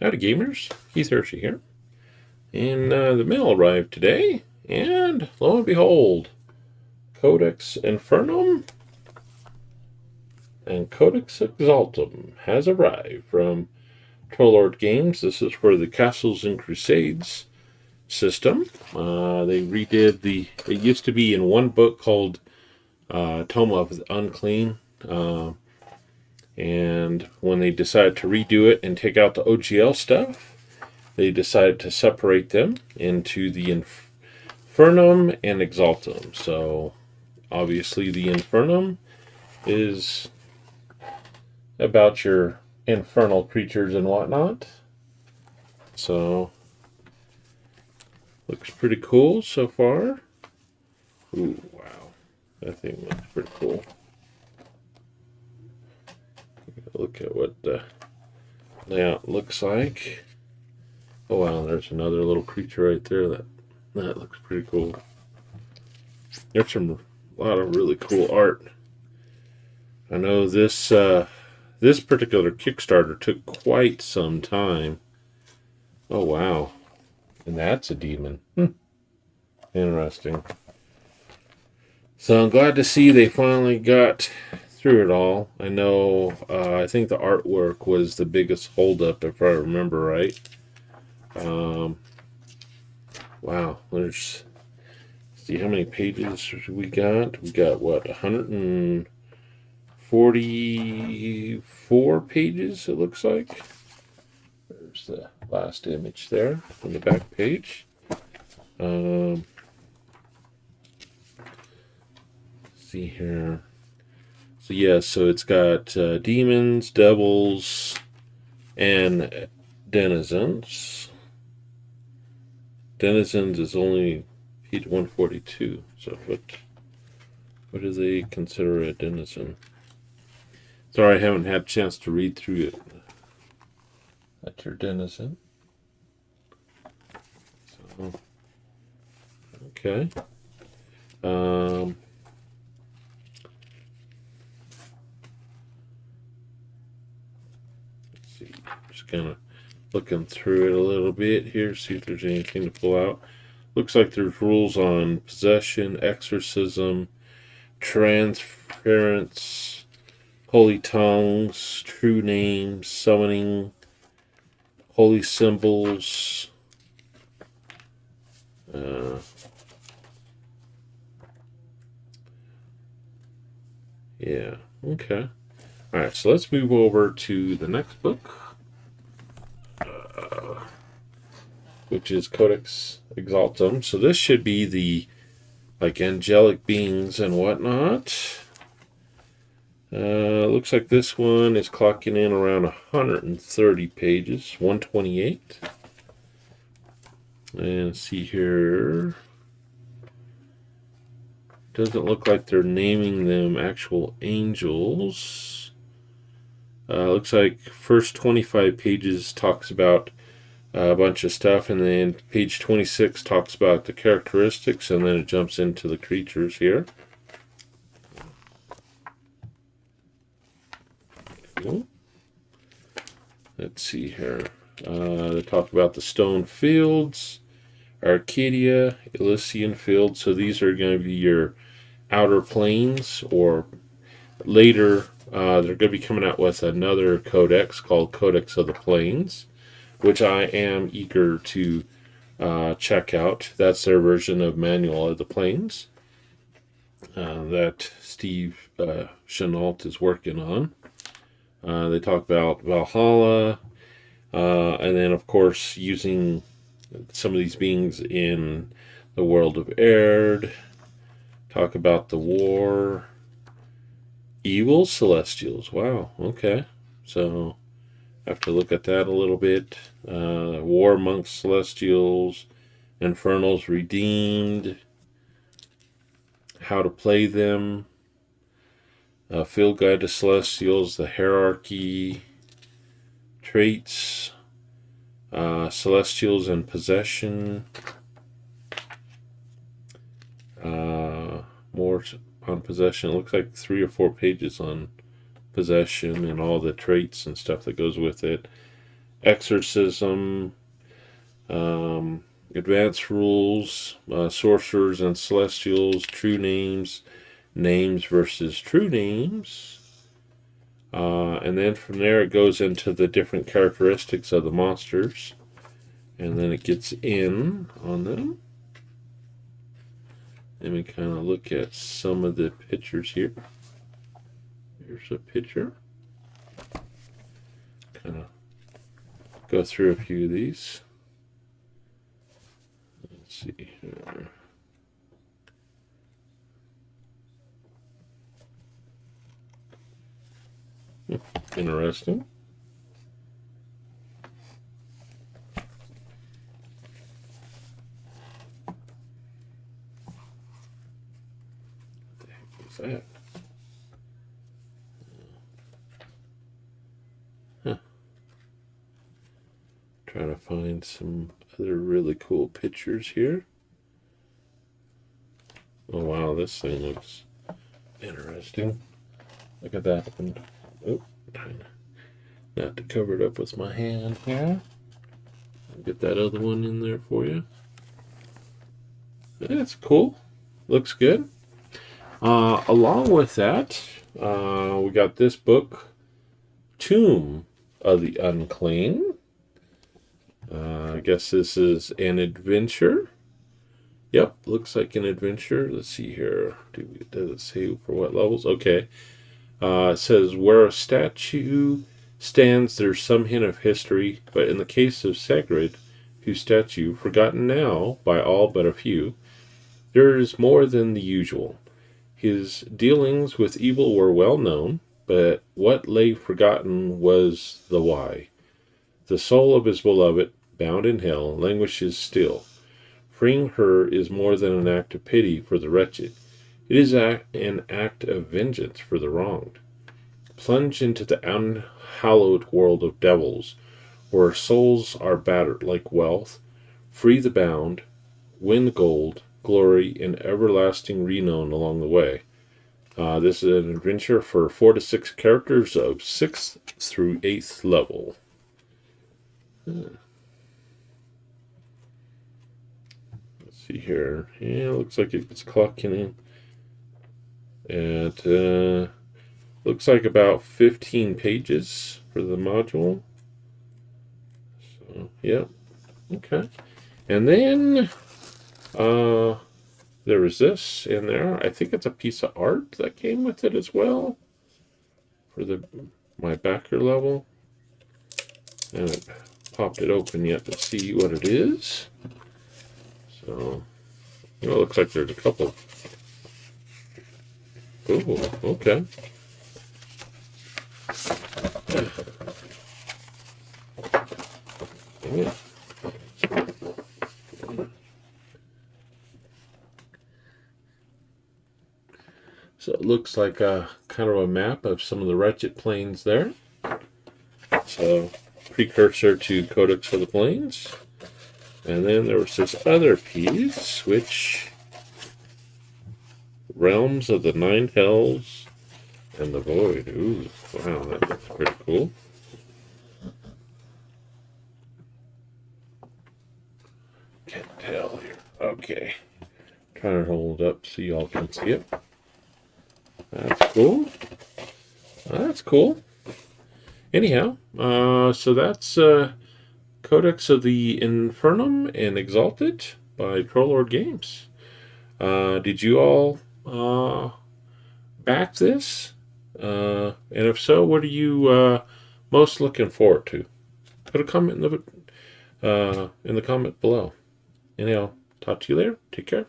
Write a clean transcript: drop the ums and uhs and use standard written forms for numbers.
Howdy gamers, Keith Hershey here. And the mail arrived today, and lo and behold, Codex Infernum and Codex Exaltum has arrived from Trollord Games. This is for the Castles and Crusades system. They redid it used to be in one book called Tome of the Unclean. And when they decided to redo it and take out the OGL stuff, they decided to separate them into the Infernum and Exaltum. So, obviously, the Infernum is about your infernal creatures and whatnot. So, looks pretty cool so far. Ooh, wow. That thing looks pretty cool. Look at what the layout looks like. Oh wow, there's another little creature right there. That looks pretty cool. There's a lot of really cool art. I know this particular Kickstarter took quite some time. Oh wow, and that's a demon. Interesting. So I'm glad to see they finally got through it all. I know. I think the artwork was the biggest holdup, if I remember right. Wow, see how many pages we got. We got what, 144 pages, it looks like. There's the last image there on the back page. See here. So yeah, so it's got demons, devils, and denizens. Denizens is only page 142. So what do they consider a denizen? Sorry, I haven't had a chance to read through it. That's your denizen. So, okay. Let's see. Just kind of looking through it a little bit here, see if there's anything to pull out. Looks like there's rules on possession, exorcism, transference, holy tongues, true names, summoning, holy symbols. Yeah, okay. Alright, so let's move over to the next book, which is Codex Exaltum. So this should be the angelic beings and whatnot. Looks like this one is clocking in around 130 pages, 128. And see here. Doesn't look like they're naming them actual angels. Looks like first 25 pages talks about a bunch of stuff, and then page 26 talks about the characteristics, and then it jumps into the creatures here. Cool. Let's see here. They talk about the stone fields, Arcadia, Elysian fields. So these are going to be your outer planes, or later they're going to be coming out with another codex called Codex of the Plains, which I am eager to check out. That's their version of Manual of the Plains that Steve Chenault is working on. They talk about Valhalla, and then of course using some of these beings in the world of Erd. Talk about the war. Evil Celestials. Wow, okay. So, I have to look at that a little bit. War amongst Celestials. Infernals redeemed. How to play them. Field Guide to Celestials. The hierarchy. Traits. Celestials and possession. More on possession. It looks like 3 or 4 pages on possession and all the traits and stuff that goes with it. exorcism, advanced rules, sorcerers and celestials, true names, names versus true names. And then from there it goes into the different characteristics of the monsters. And then it gets in on them. And we kind of look at some of the pictures here. Here's a picture. Kind of go through a few of these. Let's see here. Interesting. What the heck is that? Huh. Trying to find some other really cool pictures here. Oh wow, this thing looks interesting. Look at that one. Oh, not to cover it up with my hand here. I'll get that other one in there for you. That's cool. Looks good. Along with that, we got this book, Tomb of the Unclean. I guess this is an adventure. Yep, looks like an adventure. Let's see here. Does it say for what levels? Okay. It says, where a statue stands, there's some hint of history, but in the case of Sigrid, whose statue, forgotten now by all but a few, there is more than the usual. His dealings with evil were well known, but what lay forgotten was the why. The soul of his beloved, bound in hell, languishes still. Freeing her is more than an act of pity for the wretched. It is an act of vengeance for the wronged. Plunge into the unhallowed world of devils, where souls are battered like wealth. Free the bound, win gold, glory, and everlasting renown along the way. This is an adventure for 4 to 6 characters of 6th through 8th level. Let's see here. Yeah, looks like it's clocking in. It looks like about 15 pages for the module. So, yeah. Okay. And then there was this in there. I think it's a piece of art that came with it as well for my backer level. I haven't popped it open yet to see what it is. So, it looks like there's a couple. Oh, okay. Yeah. So it looks like a kind of a map of some of the wretched planes there. So precursor to Codex of the Planes. And then there was this other piece, which Realms of the Nine Hells and the Void. Ooh, wow, that looks pretty cool. Can't tell here. Okay. Trying to hold it up so y'all can see it. That's cool. That's cool. Anyhow, so that's Codex of the Infernum and Exalted by Trollord Games. Did you all back this? And if so, what are you most looking forward to? Put a comment in the comment below. Anyhow, talk to you later. Take care.